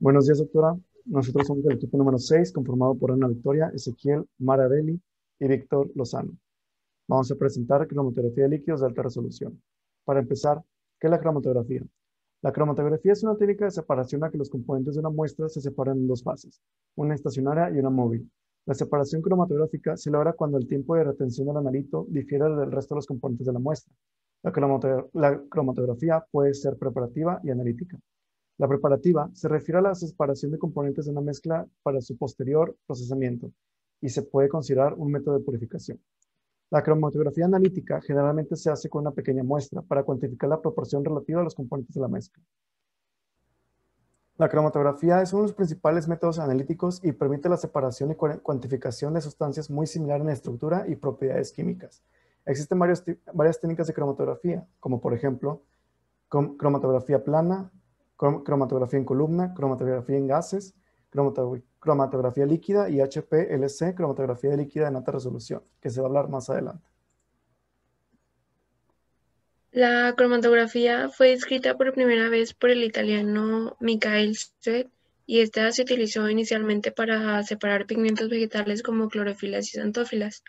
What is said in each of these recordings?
Buenos días, doctora. Nosotros somos el equipo número 6, conformado por Ana Victoria, Ezequiel, Mara Deli y Víctor Lozano. Vamos a presentar cromatografía de líquidos de alta resolución. Para empezar, ¿qué es la cromatografía? La cromatografía es una técnica de separación en la que los componentes de una muestra se separan en dos fases, una estacionaria y una móvil. La separación cromatográfica se logra cuando el tiempo de retención del analito difiere del resto de los componentes de la muestra. La cromatografía puede ser preparativa y analítica. La preparativa se refiere a la separación de componentes de una mezcla para su posterior procesamiento y se puede considerar un método de purificación. La cromatografía analítica generalmente se hace con una pequeña muestra para cuantificar la proporción relativa de los componentes de la mezcla. La cromatografía es uno de los principales métodos analíticos y permite la separación y cuantificación de sustancias muy similares en estructura y propiedades químicas. Existen varias técnicas de cromatografía, como por ejemplo, cromatografía plana, cromatografía en columna, cromatografía en gases, cromatografía líquida y HPLC, cromatografía líquida en alta resolución, que se va a hablar más adelante. La cromatografía fue descrita por primera vez por el italiano Michael Sweet y esta se utilizó inicialmente para separar pigmentos vegetales como clorofilas y xantófilas.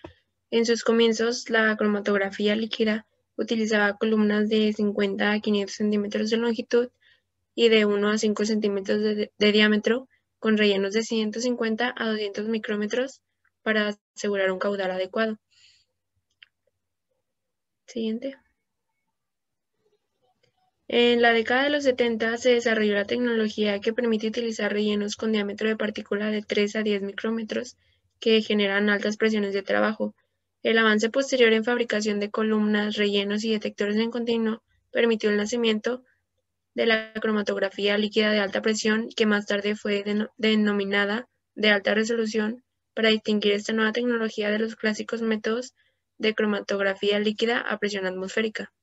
En sus comienzos, la cromatografía líquida utilizaba columnas de 50 a 500 centímetros de longitud y de 1 a 5 centímetros de diámetro, con rellenos de 150 a 200 micrómetros para asegurar un caudal adecuado. Siguiente. En la década de los 70 se desarrolló la tecnología que permite utilizar rellenos con diámetro de partícula de 3 a 10 micrómetros que generan altas presiones de trabajo. El avance posterior en fabricación de columnas, rellenos y detectores en continuo permitió el nacimiento de la cromatografía líquida de alta presión, que más tarde fue denominada de alta resolución, para distinguir esta nueva tecnología de los clásicos métodos de cromatografía líquida a presión atmosférica.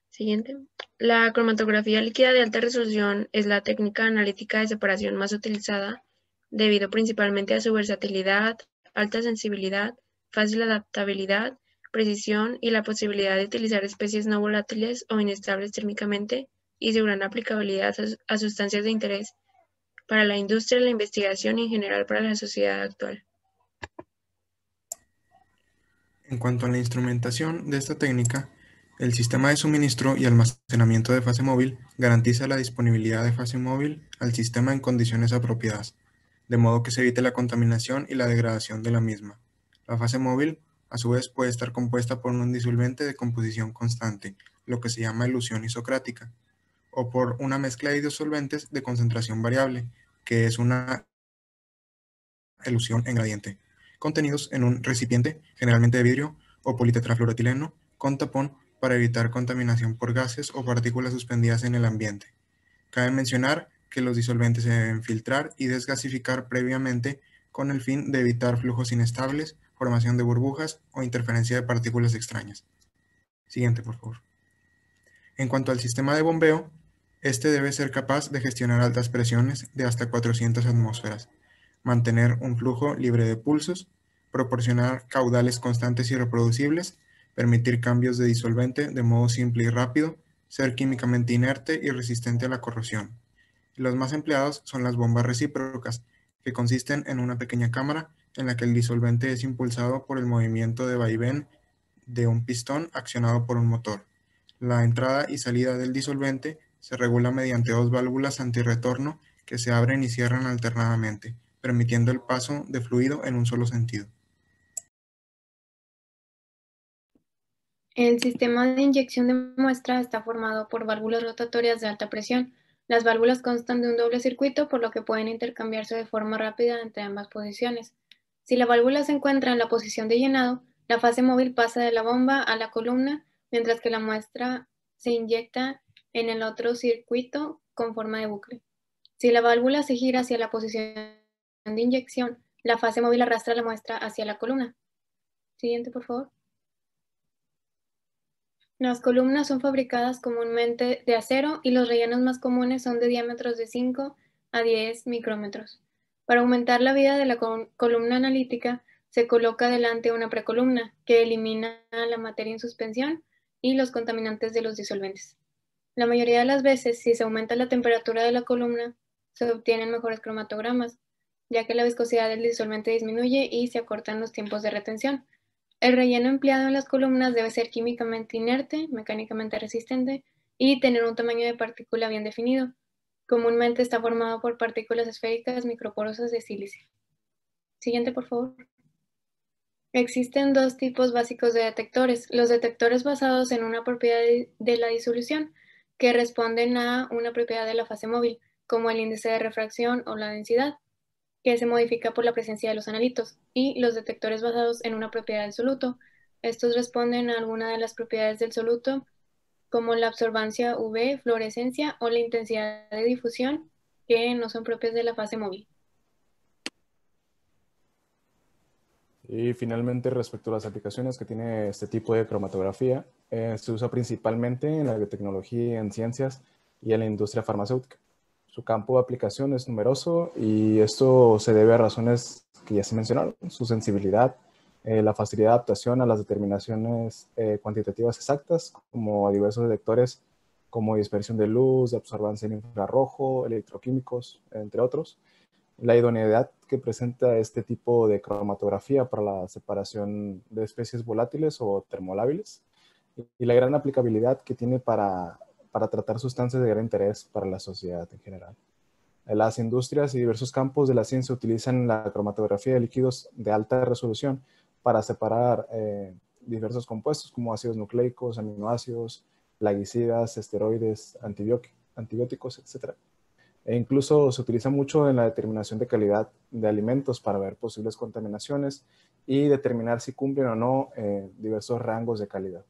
Siguiente. La cromatografía líquida de alta resolución es la técnica analítica de separación más utilizada, debido principalmente a su versatilidad, alta sensibilidad, fácil adaptabilidad, precisión y la posibilidad de utilizar especies no volátiles o inestables térmicamente, y su gran aplicabilidad a sustancias de interés para la industria, la investigación y en general para la sociedad actual. En cuanto a la instrumentación de esta técnica, el sistema de suministro y almacenamiento de fase móvil garantiza la disponibilidad de fase móvil al sistema en condiciones apropiadas, de modo que se evite la contaminación y la degradación de la misma. La fase móvil, a su vez, puede estar compuesta por un disolvente de composición constante, lo que se llama elusión isocrática, o por una mezcla de disolventes de concentración variable, que es una elusión en gradiente, contenidos en un recipiente, generalmente de vidrio o politetrafluoroetileno, con tapón para evitar contaminación por gases o partículas suspendidas en el ambiente. Cabe mencionar que los disolventes se deben filtrar y desgasificar previamente con el fin de evitar flujos inestables, formación de burbujas o interferencia de partículas extrañas. Siguiente, por favor. En cuanto al sistema de bombeo, este debe ser capaz de gestionar altas presiones de hasta 400 atmósferas, mantener un flujo libre de pulsos, proporcionar caudales constantes y reproducibles, permitir cambios de disolvente de modo simple y rápido, ser químicamente inerte y resistente a la corrosión. Los más empleados son las bombas recíprocas, que consisten en una pequeña cámara en la que el disolvente es impulsado por el movimiento de vaivén de un pistón accionado por un motor. La entrada y salida del disolvente se regula mediante dos válvulas antirretorno que se abren y cierran alternadamente, permitiendo el paso de fluido en un solo sentido. El sistema de inyección de muestra está formado por válvulas rotatorias de alta presión. Las válvulas constan de un doble circuito, por lo que pueden intercambiarse de forma rápida entre ambas posiciones. Si la válvula se encuentra en la posición de llenado, la fase móvil pasa de la bomba a la columna, mientras que la muestra se inyecta en el otro circuito con forma de bucle. Si la válvula se gira hacia la posición de inyección, la fase móvil arrastra la muestra hacia la columna. Siguiente, por favor. Las columnas son fabricadas comúnmente de acero y los rellenos más comunes son de diámetros de 5 a 10 micrómetros. Para aumentar la vida de la columna analítica, se coloca delante una precolumna que elimina la materia en suspensión y los contaminantes de los disolventes. La mayoría de las veces, si se aumenta la temperatura de la columna, se obtienen mejores cromatogramas, ya que la viscosidad del disolvente disminuye y se acortan los tiempos de retención. El relleno empleado en las columnas debe ser químicamente inerte, mecánicamente resistente y tener un tamaño de partícula bien definido. Comúnmente está formado por partículas esféricas microporosas de sílice. Siguiente, por favor. Existen dos tipos básicos de detectores: los detectores basados en una propiedad de la disolución, que responden a una propiedad de la fase móvil, como el índice de refracción o la densidad, que se modifica por la presencia de los analitos, y los detectores basados en una propiedad del soluto. Estos responden a alguna de las propiedades del soluto, como la absorbancia UV, fluorescencia o la intensidad de difusión, que no son propias de la fase móvil. Y finalmente, respecto a las aplicaciones que tiene este tipo de cromatografía, se usa principalmente en la biotecnología, en ciencias y en la industria farmacéutica. Su campo de aplicación es numeroso y esto se debe a razones que ya se mencionaron: su sensibilidad, la facilidad de adaptación a las determinaciones cuantitativas exactas, como a diversos detectores como dispersión de luz, absorbancia en infrarrojo, electroquímicos, entre otros. La idoneidad que presenta este tipo de cromatografía para la separación de especies volátiles o termolábiles, y la gran aplicabilidad que tiene para tratar sustancias de gran interés para la sociedad en general. Las industrias y diversos campos de la ciencia utilizan la cromatografía de líquidos de alta resolución para separar diversos compuestos como ácidos nucleicos, aminoácidos, plaguicidas, esteroides, antibióticos, etc. E incluso se utiliza mucho en la determinación de calidad de alimentos para ver posibles contaminaciones y determinar si cumplen o no diversos rangos de calidad.